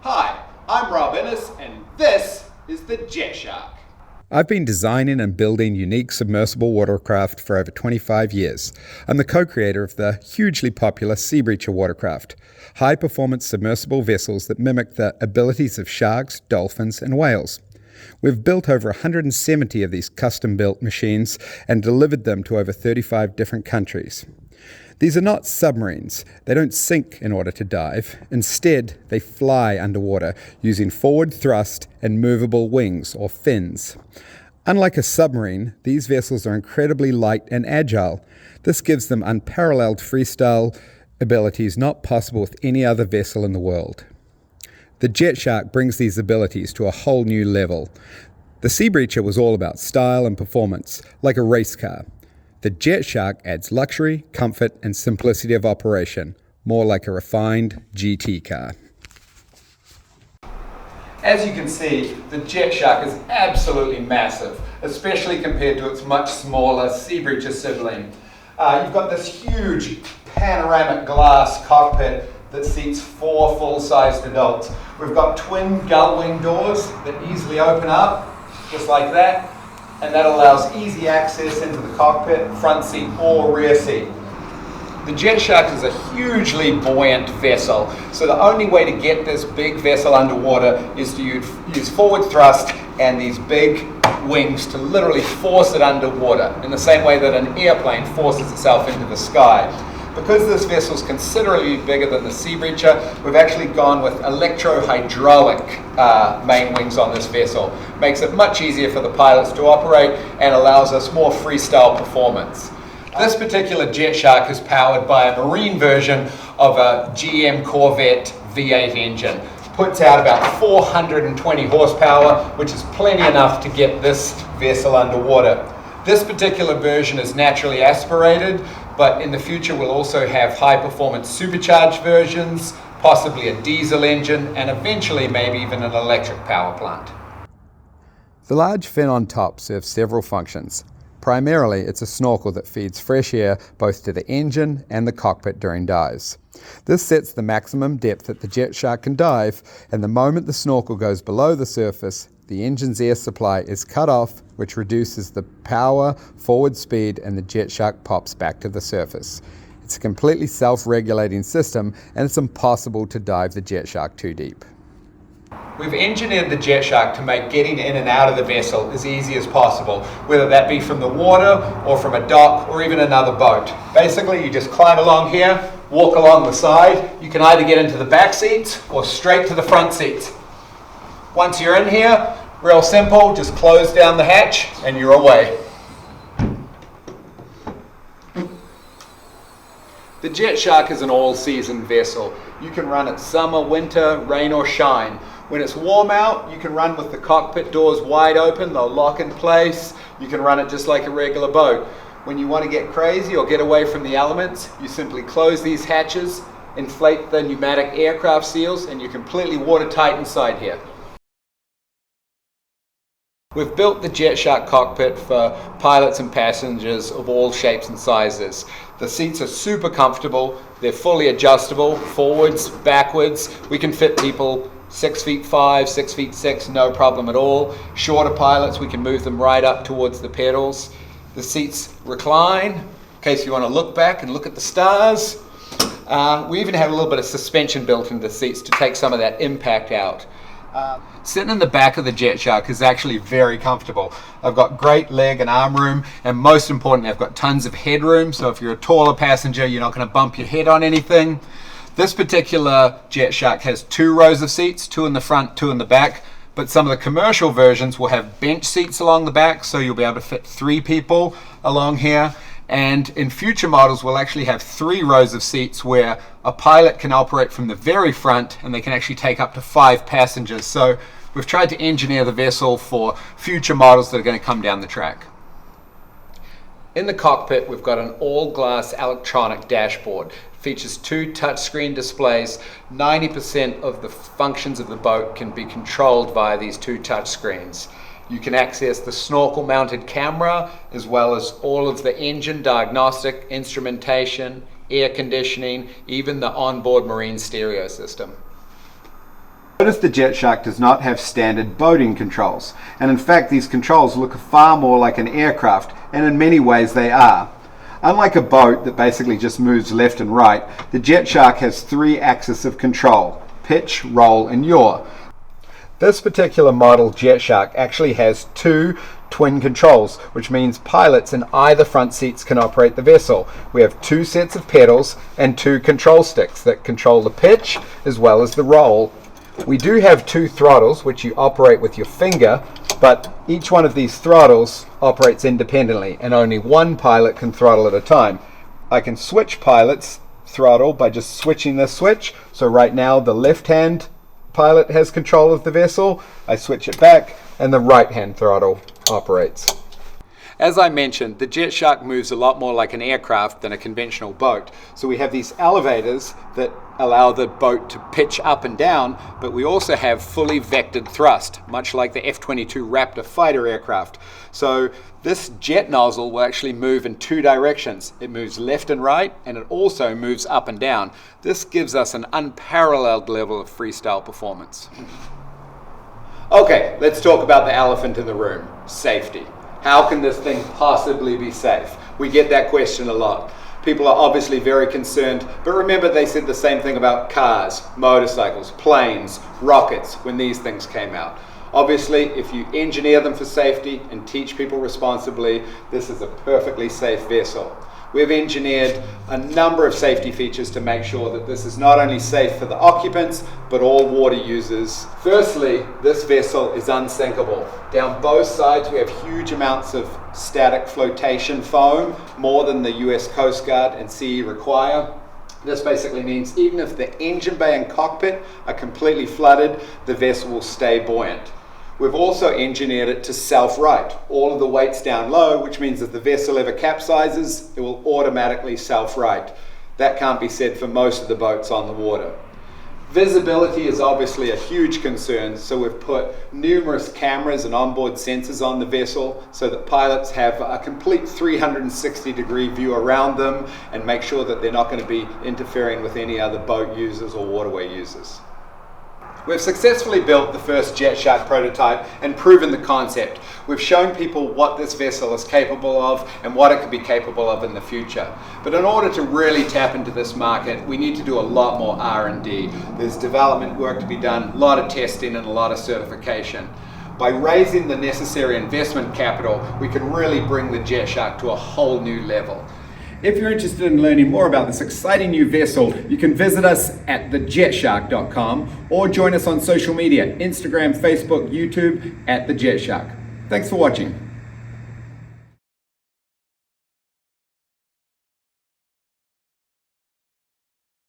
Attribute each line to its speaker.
Speaker 1: Hi, I'm Rob Innes, and this is the Jet Shark.
Speaker 2: I've been designing and building unique submersible watercraft for over 25 years. I'm the co-creator of the hugely popular Sea Breacher watercraft, high-performance submersible vessels that mimic the abilities of sharks, dolphins, and whales. We've built over 170 of these custom-built machines and delivered them to over 35 different countries. These are not submarines. They don't sink in order to dive. Instead, they fly underwater using forward thrust and movable wings, or fins. Unlike a submarine, these vessels are incredibly light and agile. This gives them unparalleled freestyle abilities not possible with any other vessel in the world. The Jet Shark brings these abilities to a whole new level. The Sea Breacher was all about style and performance, like a race car. The Jet Shark adds luxury, comfort, and simplicity of operation, more like a refined GT car.
Speaker 1: As you can see, the Jet Shark is absolutely massive, especially compared to its much smaller Sea Breacher sibling. You've got this huge panoramic glass cockpit that seats 4 full-sized adults. We've got twin gull-wing doors that easily open up, just like that. And that allows easy access into the cockpit, front seat or rear seat. The Jet Shark is a hugely buoyant vessel, so the only way to get this big vessel underwater is to use forward thrust and these big wings to literally force it underwater, in the same way that an airplane forces itself into the sky. Because this vessel is considerably bigger than the Sea Breacher, we've actually gone with electro-hydraulic main wings on this vessel. Makes it much easier for the pilots to operate and allows us more freestyle performance. This particular Jet Shark is powered by a marine version of a GM Corvette V8 engine. Puts out about 420 horsepower, which is plenty enough to get this vessel underwater. This particular version is naturally aspirated, but in the future we'll also have high-performance supercharged versions, possibly a diesel engine, and eventually maybe even an electric power plant.
Speaker 2: The large fin on top serves several functions. Primarily, it's a snorkel that feeds fresh air both to the engine and the cockpit during dives. This sets the maximum depth that the Jet Shark can dive, and the moment the snorkel goes below the surface, the engine's air supply is cut off, which reduces the power, forward speed, and the Jet Shark pops back to the surface. It's a completely self-regulating system, and it's impossible to dive the Jet Shark too deep.
Speaker 1: We've engineered the Jet Shark to make getting in and out of the vessel as easy as possible, whether that be from the water or from a dock or even another boat. Basically, you just climb along here, walk along the side. You can either get into the back seats or straight to the front seats. Once you're in here, real simple, just close down the hatch and you're away. The Jet Shark is an all-season vessel. You can run it summer, winter, rain or shine. When it's warm out, you can run with the cockpit doors wide open, they'll lock in place. You can run it just like a regular boat. When you want to get crazy or get away from the elements, you simply close these hatches, inflate the pneumatic aircraft seals, and you're completely watertight inside here. We've built the Jet Shark cockpit for pilots and passengers of all shapes and sizes. The seats are super comfortable, they're fully adjustable, forwards, backwards. We can fit people 6'5", 6'6", no problem at all. Shorter pilots, we can move them right up towards the pedals. The seats recline, in case you want to look back and look at the stars. We even have a little bit of suspension built into the seats to take some of that impact out. Sitting in the back of the Jet Shark is actually very comfortable. I've got great leg and arm room, and most importantly, I've got tons of headroom, so if you're a taller passenger, you're not going to bump your head on anything. This particular Jet Shark has 2 rows of seats, 2 in the front, 2 in the back, but some of the commercial versions will have bench seats along the back, so you'll be able to fit 3 people along here. And in future models, we'll actually have 3 rows of seats where a pilot can operate from the very front and they can actually take up to 5 passengers. So we've tried to engineer the vessel for future models that are going to come down the track. In the cockpit, we've got an all-glass electronic dashboard. It features 2 touchscreen displays. 90% of the functions of the boat can be controlled via these 2 touchscreens. You can access the snorkel mounted camera as well as all of the engine diagnostic, instrumentation, air conditioning, even the onboard marine stereo system.
Speaker 2: Notice the Jet Shark does not have standard boating controls, and in fact these controls look far more like an aircraft, and in many ways they are. Unlike a boat that basically just moves left and right, the Jet Shark has 3 axes of control: pitch, roll, and yaw. This particular model Jet Shark actually has 2 twin controls, which means pilots in either front seats can operate the vessel. We have 2 sets of pedals and 2 control sticks that control the pitch as well as the roll. We do have 2 throttles which you operate with your finger, but each one of these throttles operates independently and only one pilot can throttle at a time. I can switch pilots throttle by just switching this switch. So right now the left hand pilot has control of the vessel. I switch it back and the right hand throttle operates. As I mentioned, the Jet Shark moves a lot more like an aircraft than a conventional boat. So we have these elevators that allow the boat to pitch up and down, but we also have fully vectored thrust, much like the F-22 Raptor fighter aircraft. So this jet nozzle will actually move in 2 directions. It moves left and right, and it also moves up and down. This gives us an unparalleled level of freestyle performance. Okay, let's talk about the elephant in the room, safety. How can this thing possibly be safe? We get that question a lot. People are obviously very concerned, but remember they said the same thing about cars, motorcycles, planes, rockets when these things came out. Obviously, if you engineer them for safety and teach people responsibly, this is a perfectly safe vessel. We've engineered a number of safety features to make sure that this is not only safe for the occupants, but all water users. Firstly, this vessel is unsinkable. Down both sides, we have huge amounts of static flotation foam, more than the US Coast Guard and CE require. This basically means even if the engine bay and cockpit are completely flooded, the vessel will stay buoyant. We've also engineered it to self-right. All of the weight's down low, which means if the vessel ever capsizes, it will automatically self-right. That can't be said for most of the boats on the water. Visibility is obviously a huge concern, so we've put numerous cameras and onboard sensors on the vessel so that pilots have a complete 360-degree view around them and make sure that they're not going to be interfering with any other boat users or waterway users. We've successfully built the first Jet Shark prototype and proven the concept. We've shown people what this vessel is capable of and what it could be capable of in the future. But in order to really tap into this market, we need to do a lot more R&D. There's development work to be done, a lot of testing and a lot of certification. By raising the necessary investment capital, we can really bring the Jet Shark to a whole new level. If you're interested in learning more about this exciting new vessel, you can visit us at thejetshark.com or join us on social media, Instagram, Facebook, YouTube, @thejetshark. Thanks for watching.